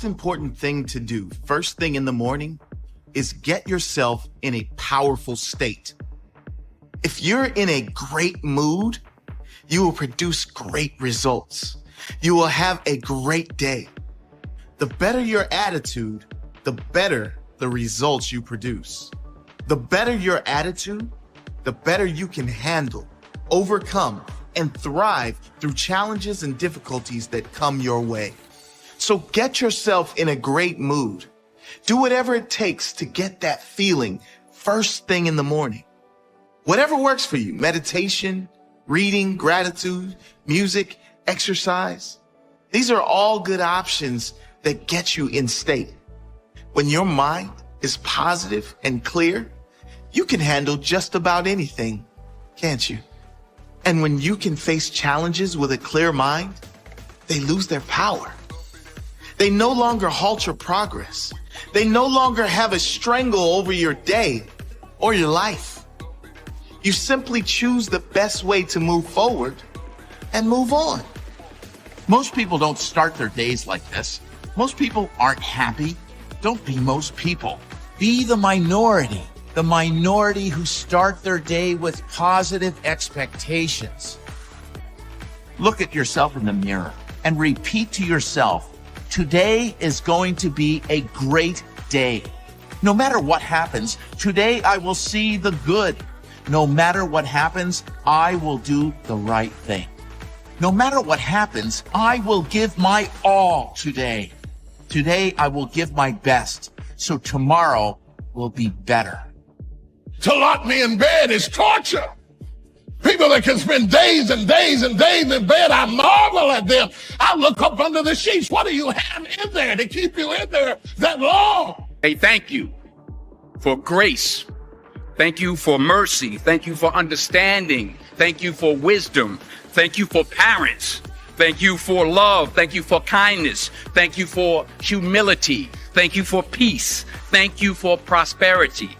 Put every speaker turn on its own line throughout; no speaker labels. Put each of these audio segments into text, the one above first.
most important thing to do first thing in the morning is get yourself in a powerful state. If you're in a great mood, you will produce great results. You will have a great day. The better your attitude, the better the results you produce. The better your attitude, the better you can handle, overcome, and thrive through challenges and difficulties that come your way. So get yourself in a great mood. Do whatever it takes to get that feeling first thing in the morning. Whatever works for you, meditation, reading, gratitude, music, exercise. These are all good options that get you in state. When your mind is positive and clear, you can handle just about anything, can't you? And when you can face challenges with a clear mind, they lose their power. They no longer halt your progress. They no longer have a strangle over your day or your life. You simply choose the best way to move forward and move on.
Most people don't start their days like this. Most people aren't happy. Don't be most people. Be the minority who start their day with positive expectations. Look at yourself in the mirror and repeat to yourself, today is going to be a great day. No matter what happens, today I will see the good. No matter what happens, I will do the right thing. No matter what happens, I will give my all today. Today I will give my best, so tomorrow will be better.
To lock me in bed is torture. People that can spend days and days and days in bed, I marvel at them. I look up under the sheets. What do you have in there to keep you in there that long?
Hey, thank you for grace. Thank you for mercy. Thank you for understanding. Thank you for wisdom. Thank you for parents. Thank you for love. Thank you for kindness. Thank you for humility. Thank you for peace. Thank you for prosperity.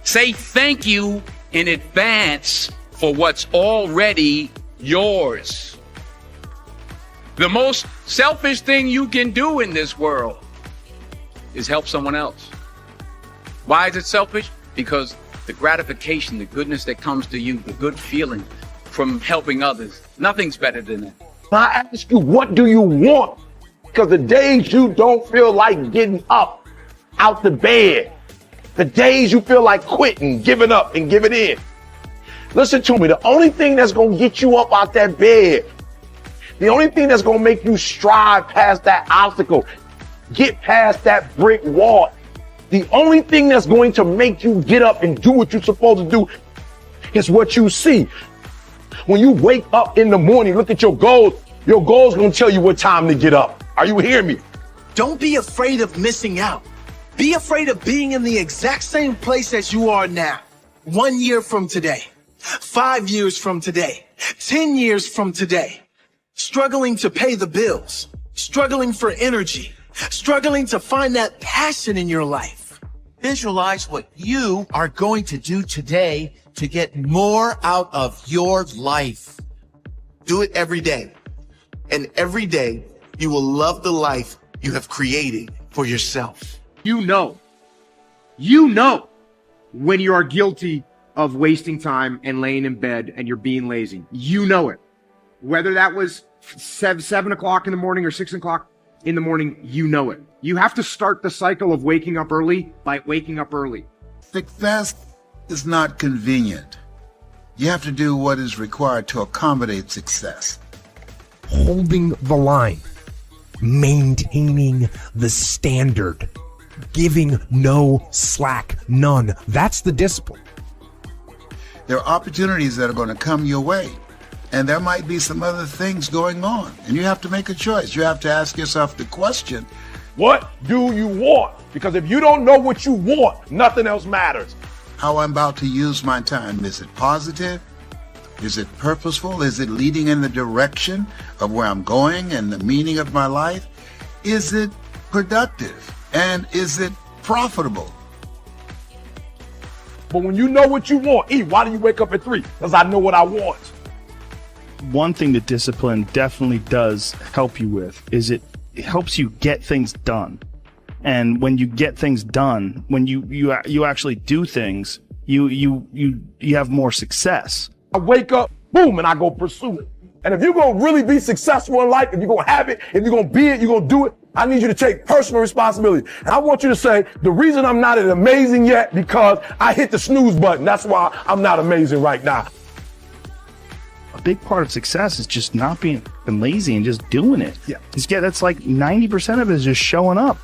Say thank you in advance for what's already yours. The most selfish thing you can do in this world is help someone else. Why is it selfish? Because the gratification, the goodness that comes to you, the good feeling from helping others, nothing's better than that.
I ask you, what do you want? Because the days you don't feel like getting up out the bed, the days you feel like quitting, giving up and giving in. Listen to me, the only thing that's going to get you up out that bed, the only thing that's going to make you strive past that obstacle, get past that brick wall, the only thing that's going to make you get up and do what you're supposed to do is what you see. When you wake up in the morning, look at your goals going to tell you what time to get up. Are you hearing me?
Don't be afraid of missing out. Be afraid of being in the exact same place as you are now. 1 year from today, 5 years from today, 10 years from today. Struggling to pay the bills, struggling for energy, struggling to find that passion in your life.
Visualize what you are going to do today to get more out of your life.
Do it every day. And every day you will love the life you have created for yourself.
You know when you are guilty of wasting time and laying in bed and you're being lazy. You know it. Whether that was 7 o'clock in the morning or 6 o'clock in the morning, you know it. You have to start the cycle of waking up early by waking up early.
Success is not convenient. You have to do what is required to accommodate success.
Holding the line, maintaining the standard, giving no slack, none. That's the discipline.
There are opportunities that are going to come your way, and there might be some other things going on, and you have to make a choice. You have to ask yourself the question,
What do you want? Because if you don't know what you want, nothing else matters.
how I'm about to use my time. Is it positive? Is it purposeful? Is it leading in the direction of where I'm going and the meaning of my life? Is it productive? And is it profitable?
But when you know what you want, why do you wake up at 3? Because I know what I want.
One thing that discipline definitely does help you with is it helps you get things done. And when you get things done, when you actually do things, you have more success.
I wake up, boom, and I go pursue it. And if you're going to really be successful in life, if you're going to have it, if you're going to be it, you're going to do it, I need you to take personal responsibility. And I want you to say, the reason I'm not as amazing yet, because I hit the snooze button. That's why I'm not amazing right now.
A big part of success is just not being lazy and just doing it.
Yeah.
That's like 90% of it is just showing up.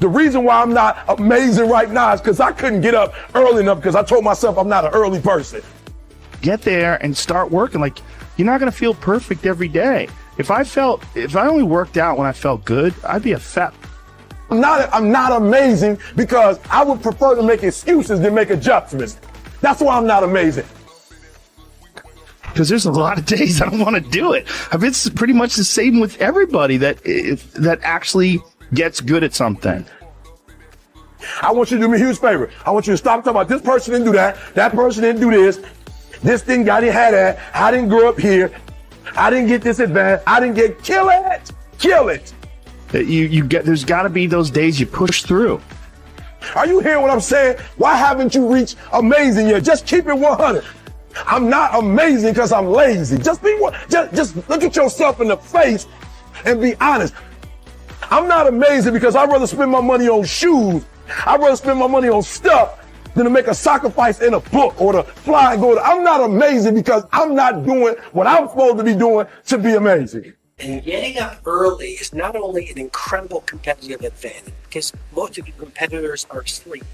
The reason why I'm not amazing right now is because I couldn't get up early enough because I told myself I'm not an early person.
Get there and start working. Like, you're not going to feel perfect every day. If I only worked out when I felt good, I'd be a fat.
I'm not amazing because I would prefer to make excuses than make adjustments. That's why I'm not amazing.
Because there's a lot of days I don't want to do it. It's pretty much the same with everybody that actually gets good at something.
I want you to do me a huge favor. I want you to stop talking about this person didn't do that person didn't do this didn't got it, had that, I didn't grow up here, I didn't get this advantage, I didn't get, kill it.
There's got to be those days you push through.
Are you hearing what I'm saying? Why haven't you reached amazing yet? Just keep it 100. I'm not amazing because I'm lazy. Just look at yourself in the face and be honest. I'm not amazing because I'd rather spend my money on shoes. I'd rather spend my money on stuff than to make a sacrifice in a book or to fly and go I'm not amazing because I'm not doing what I'm supposed to be doing to be amazing.
And getting up early is not only an incredible competitive advantage, because most of your competitors are asleep,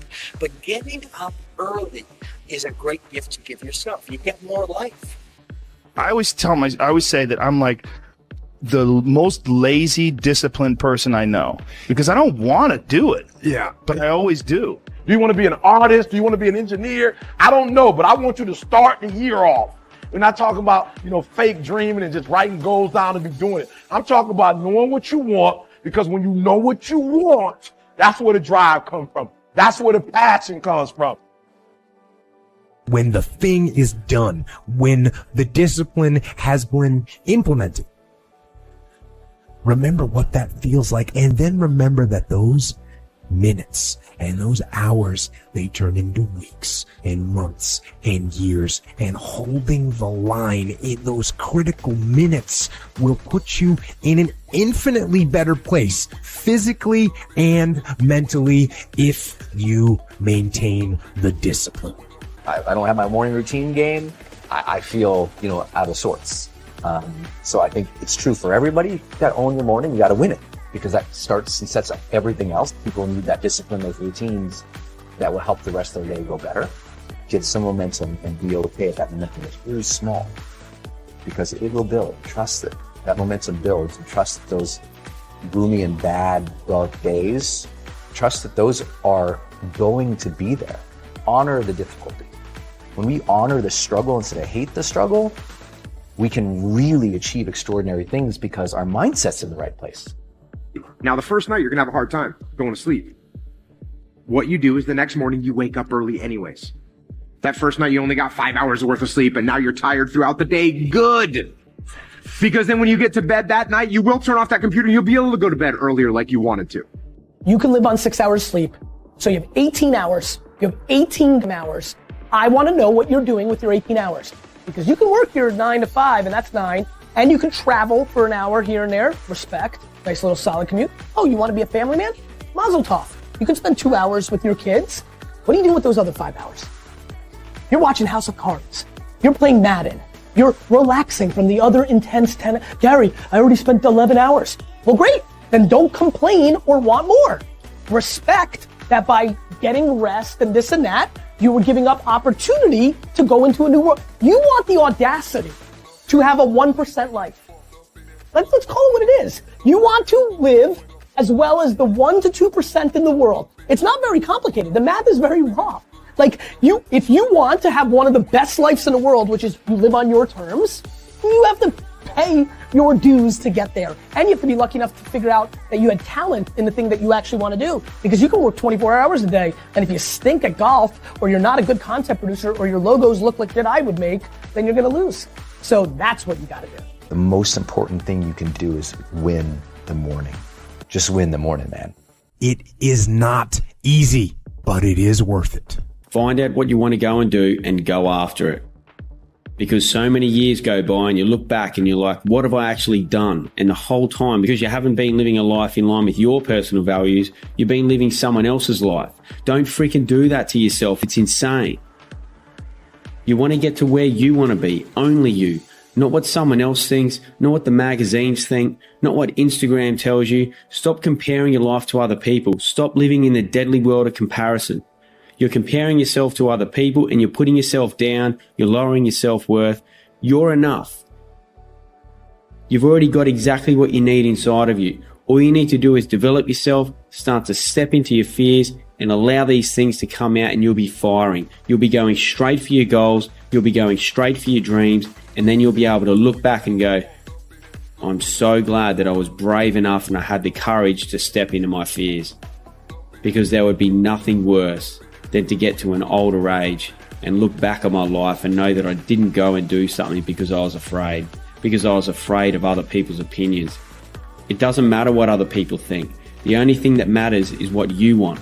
but getting up early is a great gift to give yourself. You get more life.
I always say that I'm like the most lazy, disciplined person I know because I don't want to do it.
Yeah.
But I always do.
Do you want to be an artist? Do you want to be an engineer? I don't know, but I want you to start the year off. We're not talking about, fake dreaming and just writing goals down and be doing it. I'm talking about knowing what you want, because when you know what you want, that's where the drive comes from. That's where the passion comes from.
When the thing is done, when the discipline has been implemented, remember what that feels like, and then remember that those minutes and those hours, they turn into weeks and months and years, and holding the line in those critical minutes will put you in an infinitely better place physically and mentally if you maintain the discipline.
I don't have my morning routine game. I feel, out of sorts. So I think it's true for everybody. You got to own your morning. You got to win it, because that starts and sets up everything else. People need that discipline, those routines that will help the rest of their day go better, get some momentum, and be okay if that momentum is really small, because it will build. Trust it. That momentum builds, and trust that those gloomy and bad, dark days, trust that those are going to be there. Honor the difficulty. When we honor the struggle instead of hate the struggle, we can really achieve extraordinary things because our mindset's in the right place.
Now, the first night, you're going to have a hard time going to sleep. What you do is the next morning, you wake up early anyways. That first night, you only got 5 hours worth of sleep, and now you're tired throughout the day. Good. Because then when you get to bed that night, you will turn off that computer, and you'll be able to go to bed earlier like you wanted to.
You can live on 6 hours sleep. So you have 18 hours. You have 18 hours. I want to know what you're doing with your 18 hours. Because you can work your 9 to 5, and that's 9. And you can travel for an hour here and there. Respect. Nice little solid commute. Oh, you want to be a family man? Mazel tov. You can spend 2 hours with your kids. What do you do with those other 5 hours? You're watching House of Cards. You're playing Madden. You're relaxing from the other intense 10. Gary, I already spent 11 hours. Well, great. Then don't complain or want more. Respect that by getting rest and this and that, you were giving up opportunity to go into a new world. You want the audacity to have a 1% life. Let's call it what it is. You want to live as well as the 1 to 2% in the world. It's not very complicated. The math is very raw. If you want to have one of the best lives in the world, which is you live on your terms, you have to pay your dues to get there. And you have to be lucky enough to figure out that you had talent in the thing that you actually want to do. Because you can work 24 hours a day, and if you stink at golf, or you're not a good content producer, or your logos look like that I would make, then you're going to lose. So that's what you got to do.
The most important thing you can do is win the morning. Just win the morning, man.
It is not easy, but it is worth it.
Find out what you want to go and do and go after it. Because so many years go by and you look back and you're like, what have I actually done? And the whole time, because you haven't been living a life in line with your personal values, you've been living someone else's life. Don't freaking do that to yourself. It's insane. You want to get to where you want to be, only you. Not what someone else thinks, not what the magazines think, not what Instagram tells you. Stop comparing your life to other people. Stop living in the deadly world of comparison. You're comparing yourself to other people and you're putting yourself down. You're lowering your self-worth. You're enough. You've already got exactly what you need inside of you. All you need to do is develop yourself, start to step into your fears and allow these things to come out and you'll be firing. You'll be going straight for your goals. You'll be going straight for your dreams. And then you'll be able to look back and go, I'm so glad that I was brave enough and I had the courage to step into my fears. Because there would be nothing worse than to get to an older age and look back at my life and know that I didn't go and do something because I was afraid. Because I was afraid of other people's opinions. It doesn't matter what other people think. The only thing that matters is what you want.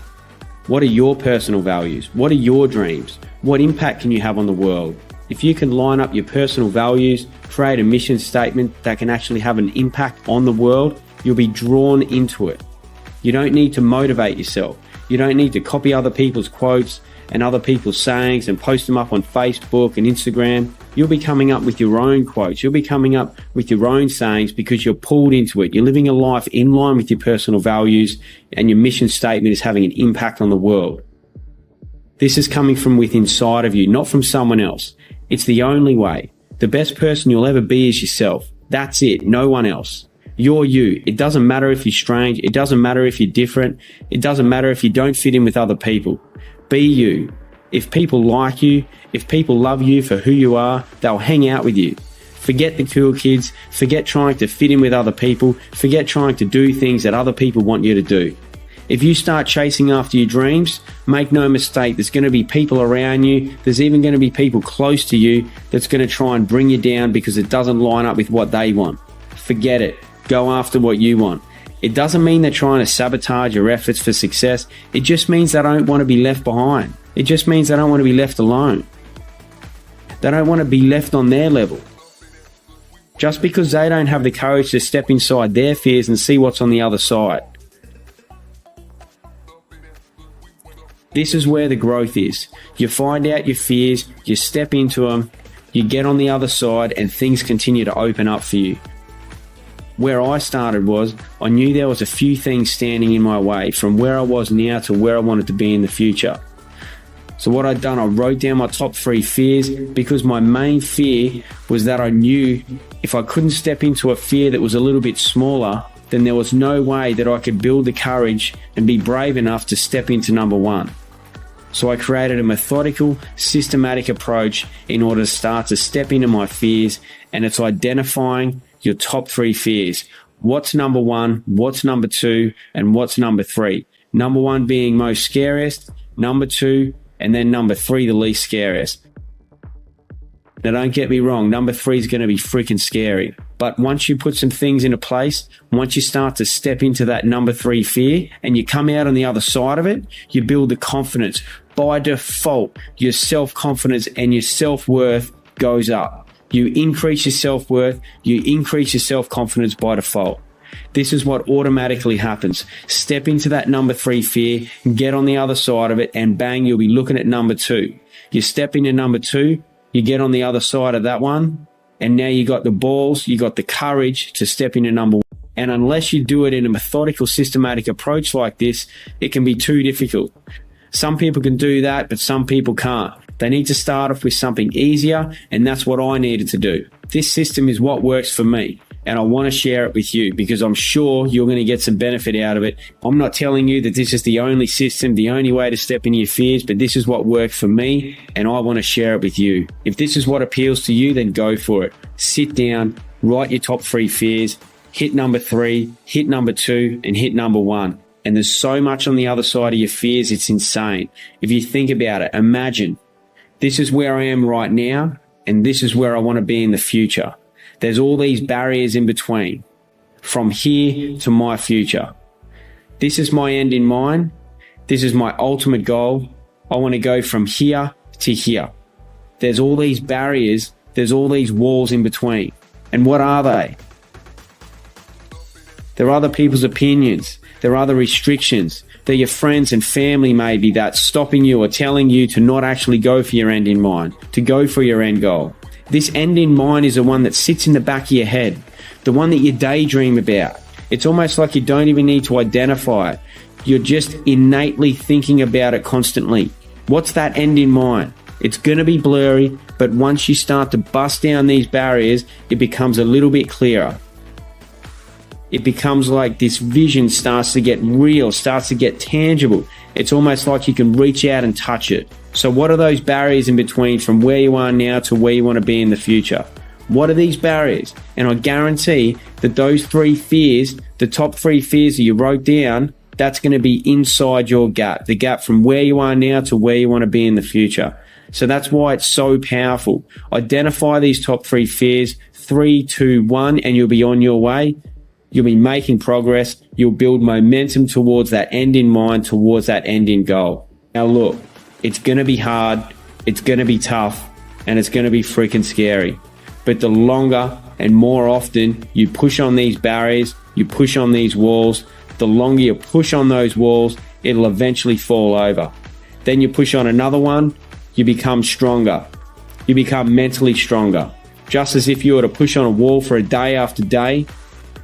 What are your personal values? What are your dreams? What impact can you have on the world? If you can line up your personal values, create a mission statement that can actually have an impact on the world, you'll be drawn into it. You don't need to motivate yourself. You don't need to copy other people's quotes and other people's sayings and post them up on Facebook and Instagram. You'll be coming up with your own quotes. You'll be coming up with your own sayings because you're pulled into it. You're living a life in line with your personal values and your mission statement is having an impact on the world. This is coming from within inside of you, not from someone else. It's the only way. The best person you'll ever be is yourself. That's it. No one else. You're you. It doesn't matter if you're strange. It doesn't matter if you're different. It doesn't matter if you don't fit in with other people. Be you. If people like you, if people love you for who you are, they'll hang out with you. Forget the cool kids. Forget trying to fit in with other people. Forget trying to do things that other people want you to do. If you start chasing after your dreams, make no mistake, there's going to be people around you. There's even going to be people close to you that's going to try and bring you down because it doesn't line up with what they want. Forget it. Go after what you want. It doesn't mean they're trying to sabotage your efforts for success. It just means they don't want to be left behind. It just means they don't want to be left alone. They don't want to be left on their level. Just because they don't have the courage to step inside their fears and see what's on the other side. This is where the growth is. You find out your fears, you step into them, you get on the other side and things continue to open up for you. Where I started was, I knew there was a few things standing in my way from where I was now to where I wanted to be in the future. So what I'd done, I wrote down my top 3 fears because my main fear was that I knew if I couldn't step into a fear that was a little bit smaller, then there was no way that I could build the courage and be brave enough to step into number 1. So I created a methodical, systematic approach in order to start to step into my fears, and it's identifying your top 3 fears. What's number 1, what's number 2, and what's number 3? Number 1 being most scariest, number 2, and then number 3 the least scariest. Now don't get me wrong, number 3 is going to be freaking scary. But once you put some things into place, once you start to step into that number 3 fear and you come out on the other side of it, you build the confidence. By default, your self-confidence and your self-worth goes up. You increase your self-worth, you increase your self-confidence by default. This is what automatically happens. Step into that number 3 fear, get on the other side of it, and bang, you'll be looking at number 2. You step into number 2, you get on the other side of that one, and now you got the balls, you got the courage to step into number 1. And unless you do it in a methodical, systematic approach like this, it can be too difficult. Some people can do that, but some people can't. They need to start off with something easier, and that's what I needed to do. This system is what works for me, and I want to share it with you because I'm sure you're going to get some benefit out of it. I'm not telling you that this is the only system, the only way to step into your fears, but this is what worked for me, and I want to share it with you. If this is what appeals to you, then go for it. Sit down, write your top 3 fears, hit number 3, hit number 2, and hit number 1. And there's so much on the other side of your fears, it's insane. If you think about it, imagine this is where I am right now, and this is where I want to be in the future. There's all these barriers in between. from here to my future. This is my end in mind. This is my ultimate goal. I want to go from here to here. There's all these barriers. There's all these walls in between. And what are they? They're other people's opinions. They're other restrictions. They're your friends and family maybe that's stopping you or telling you to not actually go for your end in mind, to go for your end goal. This end in mind is the one that sits in the back of your head, the one that you daydream about. It's almost like you don't even need to identify it. You're just innately thinking about it constantly. What's that end in mind? It's going to be blurry, but once you start to bust down these barriers, it becomes a little bit clearer. It becomes like this vision starts to get real, starts to get tangible. It's almost like you can reach out and touch it. So what are those barriers in between from where you are now to where you want to be in the future? What are these barriers? And I guarantee that those 3 fears, the top 3 fears that you wrote down, that's going to be inside your gap, the gap from where you are now to where you want to be in the future. So that's why it's so powerful. Identify these top 3 fears, 3, 2, 1, and you'll be on your way. You'll be making progress. You'll build momentum towards that end in mind, towards that end in goal. Now look, it's going to be hard. It's going to be tough, and it's going to be freaking scary. But the longer and more often you push on these barriers, you push on these walls, the longer you push on those walls, it'll eventually fall over. Then you push on another one, you become stronger. You become mentally stronger. Just as if you were to push on a wall for a day after day,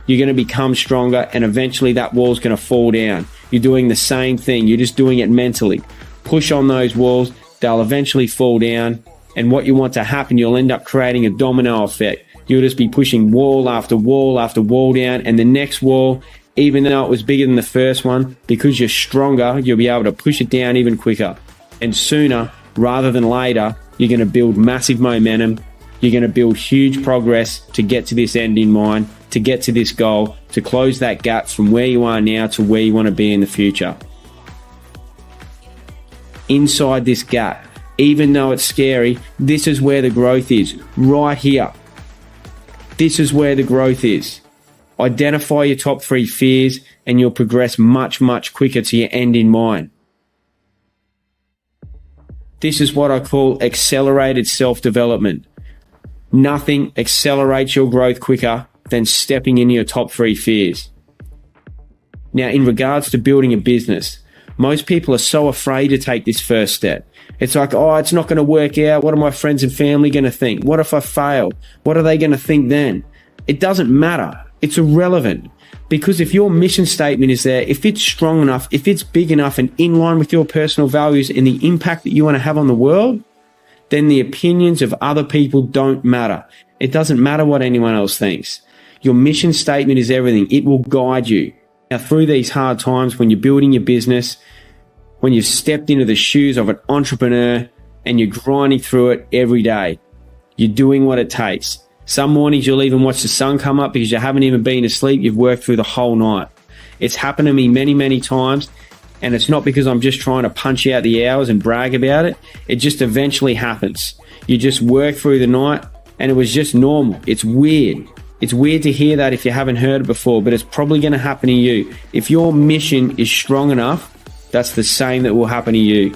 you're going to become stronger, and eventually that wall's going to fall down. You're doing the same thing. You're just doing it mentally. Push on those walls. They'll eventually fall down. And what you want to happen, you'll end up creating a domino effect. You'll just be pushing wall after wall after wall down. And the next wall, even though it was bigger than the first one, because you're stronger, you'll be able to push it down even quicker. And sooner rather than later, you're going to build massive momentum. You're going to build huge progress to get to this end in mind, to get to this goal, to close that gap from where you are now to where you want to be in the future. Inside this gap, even though it's scary, this is where the growth is, right here. This is where the growth is. Identify your top 3 fears and you'll progress much, much quicker to your end in mind. This is what I call accelerated self-development. Nothing accelerates your growth quicker than stepping into your top 3 fears. Now, in regards to building a business, most people are so afraid to take this first step. It's like, oh, it's not going to work out. What are my friends and family going to think? What if I fail? What are they going to think then? It doesn't matter. It's irrelevant. Because if your mission statement is there, if it's strong enough, if it's big enough and in line with your personal values and the impact that you want to have on the world, then the opinions of other people don't matter. It doesn't matter what anyone else thinks. Your mission statement is everything. It will guide you. Now, through these hard times, when you're building your business, when you've stepped into the shoes of an entrepreneur and you're grinding through it every day, you're doing what it takes. Some mornings you'll even watch the sun come up because you haven't even been asleep. You've worked through the whole night. It's happened to me many, many times. And it's not because I'm just trying to punch out the hours and brag about it. It just eventually happens. You just work through the night and it was just normal. It's weird. It's weird to hear that if you haven't heard it before, but it's probably going to happen to you. If your mission is strong enough, that's the same that will happen to you.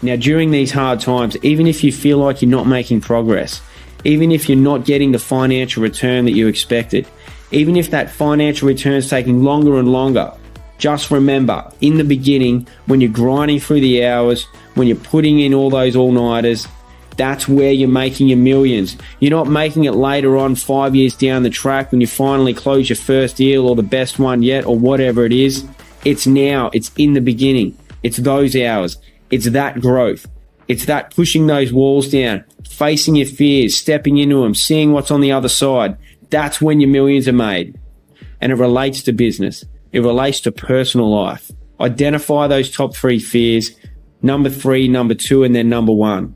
Now, during these hard times, even if you feel like you're not making progress, even if you're not getting the financial return that you expected, even if that financial return is taking longer and longer, just remember, in the beginning, when you're grinding through the hours, when you're putting in all those all-nighters, that's where you're making your millions. You're not making it later on 5 years down the track when you finally close your first deal or the best one yet or whatever it is. It's now. It's in the beginning. It's those hours. It's that growth. It's that pushing those walls down, facing your fears, stepping into them, seeing what's on the other side. That's when your millions are made. And it relates to business. It relates to personal life. Identify those top 3 fears, number 3, number 2, and then number 1.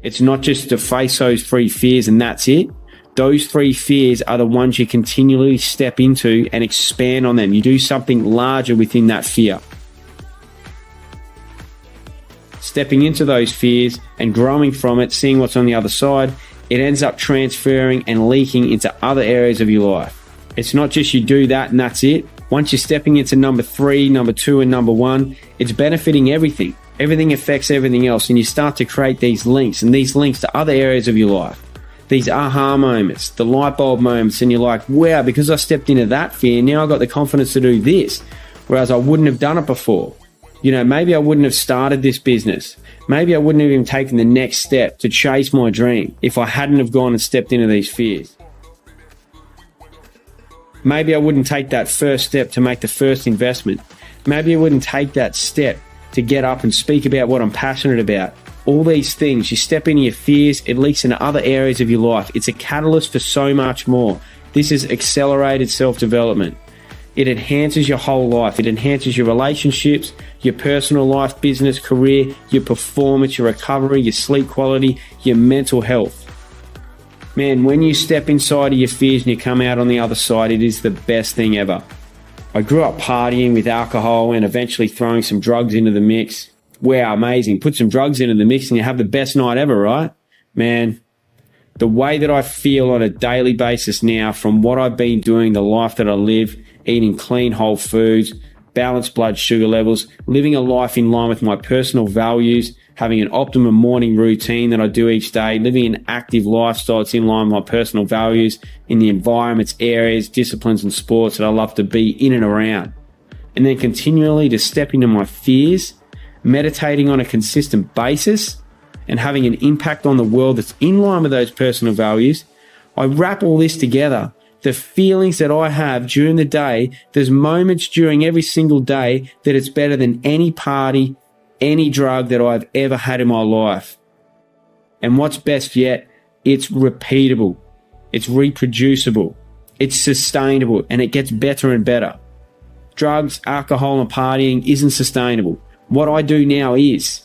It's not just to face those 3 fears and that's it. Those 3 fears are the ones you continually step into and expand on them. You do something larger within that fear. Stepping into those fears and growing from it, seeing what's on the other side, it ends up transferring and leaking into other areas of your life. It's not just you do that and that's it. Once you're stepping into number 3, number 2, and number 1, it's benefiting everything. Everything affects everything else, and you start to create these links, and these links to other areas of your life. These aha moments, the light bulb moments, and you're like, wow, because I stepped into that fear, now I've got the confidence to do this, whereas I wouldn't have done it before. You know, maybe I wouldn't have started this business. Maybe I wouldn't have even taken the next step to chase my dream if I hadn't have gone and stepped into these fears. Maybe I wouldn't take that first step to make the first investment. Maybe I wouldn't take that step to get up and speak about what I'm passionate about. All these things, you step into your fears, it leaks into other areas of your life. It's a catalyst for so much more. This is accelerated self-development. It enhances your whole life. It enhances your relationships, your personal life, business, career, your performance, your recovery, your sleep quality, your mental health. Man, when you step inside of your fears and you come out on the other side, it is the best thing ever. I grew up partying with alcohol and eventually throwing some drugs into the mix. Wow, amazing. Put some drugs into the mix and you have the best night ever, right? Man, the way that I feel on a daily basis now from what I've been doing, the life that I live, eating clean, whole foods, balanced blood sugar levels, living a life in line with my personal values, having an optimum morning routine that I do each day, living an active lifestyle that's in line with my personal values in the environments, areas, disciplines and sports that I love to be in and around. And then continually to step into my fears, meditating on a consistent basis and having an impact on the world that's in line with those personal values. I wrap all this together. The feelings that I have during the day, there's moments during every single day that it's better than any party, any drug that I've ever had in my life. And what's best yet, it's repeatable, it's reproducible, it's sustainable, and it gets better and better. Drugs, alcohol, and partying isn't sustainable. What I do now is.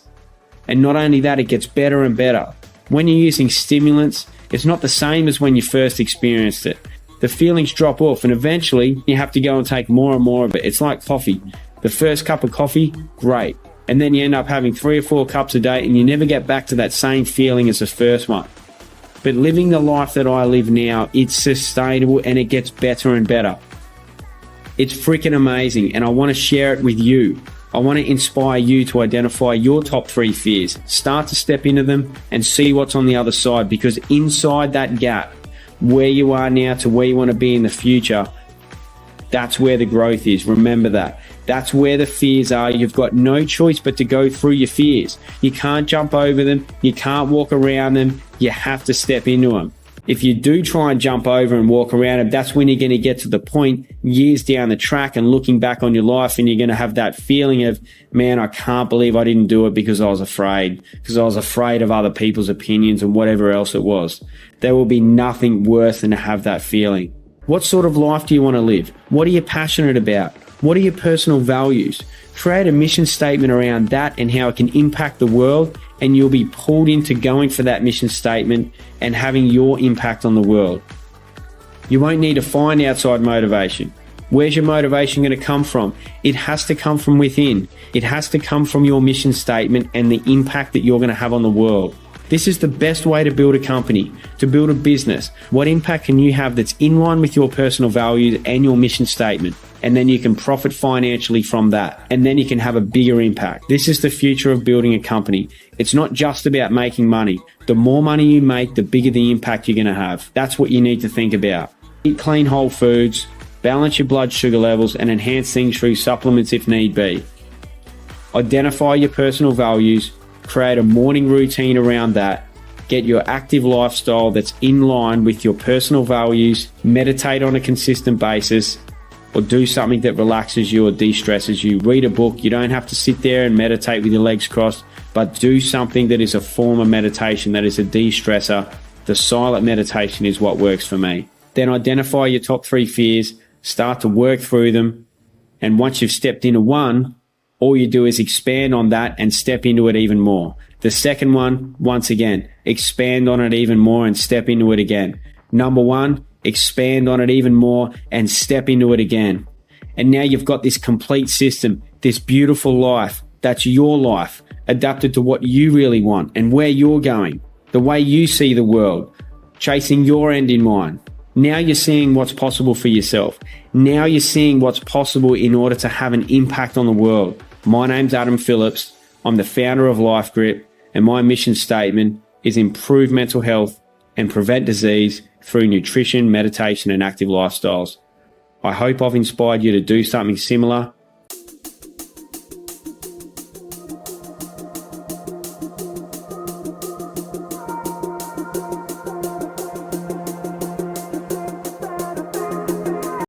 And not only that, it gets better and better. When you're using stimulants, it's not the same as when you first experienced it. The feelings drop off and eventually you have to go and take more and more of it. It's like coffee. The first cup of coffee, great. And then you end up having 3 or 4 cups a day and you never get back to that same feeling as the first one. But living the life that I live now, it's sustainable and it gets better and better. It's freaking amazing and I want to share it with you. I want to inspire you to identify your top 3 fears. Start to step into them and see what's on the other side, because inside that gap, where you are now to where you want to be in the future, that's where the growth is. Remember that. That's where the fears are. You've got no choice but to go through your fears. You can't jump over them. You can't walk around them. You have to step into them. If you do try and jump over and walk around them, that's when you're going to get to the point years down the track and looking back on your life and you're going to have that feeling of, man, I can't believe I didn't do it because I was afraid of other people's opinions and whatever else it was. There will be nothing worse than to have that feeling. What sort of life do you want to live? What are you passionate about? What are your personal values? Create a mission statement around that and how it can impact the world, and you'll be pulled into going for that mission statement and having your impact on the world. You won't need to find outside motivation. Where's your motivation going to come from? It has to come from within. It has to come from your mission statement and the impact that you're going to have on the world. This is the best way to build a company, to build a business. What impact can you have that's in line with your personal values and your mission statement? And then you can profit financially from that. And then you can have a bigger impact. This is the future of building a company. It's not just about making money. The more money you make, the bigger the impact you're going to have. That's what you need to think about. Eat clean whole foods, balance your blood sugar levels, and enhance things through supplements if need be. Identify your personal values, create a morning routine around that, get your active lifestyle that's in line with your personal values, meditate on a consistent basis, or do something that relaxes you or de-stresses you. Read a book. You don't have to sit there and meditate with your legs crossed, but do something that is a form of meditation, that is a de-stressor. The silent meditation is what works for me. Then identify your top 3 fears, start to work through them, and once you've stepped into one, all you do is expand on that and step into it even more. The second one, once again, expand on it even more and step into it again. Number 1, expand on it even more and step into it again. And now you've got this complete system, this beautiful life. That's your life, adapted to what you really want and where you're going, the way you see the world, chasing your end in mind. Now you're seeing what's possible for yourself. Now you're seeing what's possible in order to have an impact on the world. My name's Adam Phillips. I'm the founder of Life Grip, and my mission statement is improve mental health and prevent disease through nutrition, meditation, and active lifestyles. I hope I've inspired you to do something similar